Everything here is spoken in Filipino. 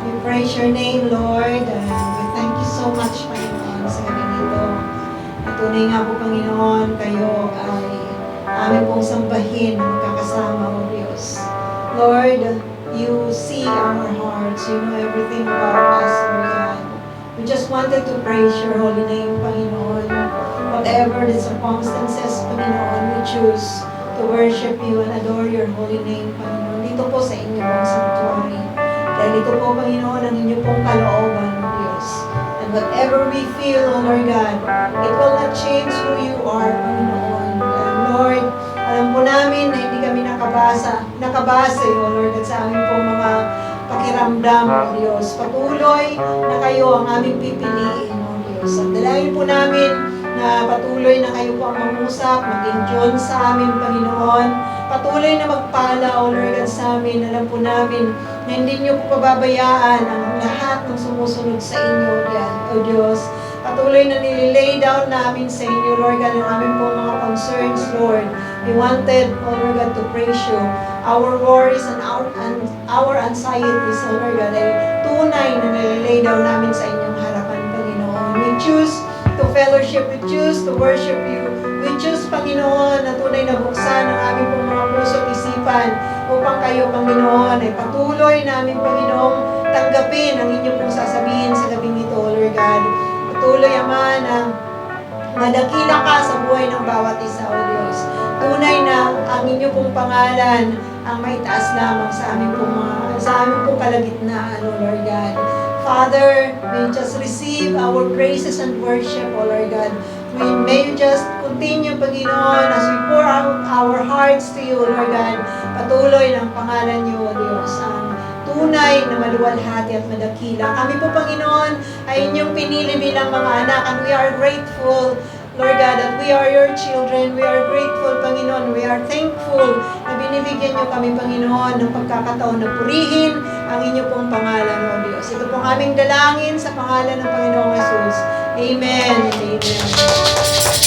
We praise your name, Lord, and we thank you so much, Panginoon, sa gabi nito. At tunay nga po, Panginoon, kayo ay aming pong sambahin na magkakasama, O Diyos. Lord, you see our hearts. You know everything about us, Lord God. We just wanted to praise your holy name, Panginoon. Whatever the circumstances, Panginoon, we choose to worship you and adore your holy name, Panginoon. Dito po sa inyong sanctuary. Dahil ito po, Panginoon, ang inyong pong kalooban, O Diyos. And whatever we feel, O Lord God, it will not change who you are, Panginoon. And Lord, alam po namin na hindi kami nakabase, O Lord, at sa aming pong mga pakiramdam, O Diyos. Patuloy na kayo ang aming pipiliin, O Diyos. At dalangin po namin na patuloy na kayo po ang mangusap, maging Diyos sa amin, Panginoon. Patuloy na magpala, O Lord God, sa amin. Alam po namin na hindi niyo po pababayaan ang lahat ng sumusunod sa inyo, O Diyos. Patuloy na nililay down namin sa inyo, Lord God, ang aming po mga concerns, Lord. We wanted, O Lord God, to praise you. Our worries and our anxieties, O Lord God, ay tunay na nililay down namin sa inyong harapan, Panginoon. We choose to fellowship, we choose to worship you. We choose, Panginoon, na tunay na buksan ang aming pong mga puso at isipan upang kayo, Panginoon, ay patuloy namin, Panginoon, tanggapin ang inyong pong sasabihin sa gabing ito, Lord God. Patuloy, Ama, na madakila ka sa buhay ng bawat isa, O Diyos. Tunay na ang inyong pong pangalan ang maitaas lamang sa aming pong kalagitnaan, O Lord God. Father, may you just receive our praises and worship, O Lord God. May you just continue, Panginoon, as we pour out our hearts to you, Lord God. Patuloy ng pangalan niyo, O Diyos, ang tunay na maluwalhati at madakila. Kami po, Panginoon, ay inyong pinili bilang mga anak, and we are grateful, Lord God, that we are your children. We are grateful, Panginoon. We are thankful na binibigyan niyo kami, Panginoon, ng pagkakataon na purihin ang inyo pong pangalan, O Diyos. Ito pong aming dalangin sa pangalan ng Panginoong Jesus. Amen. Amen.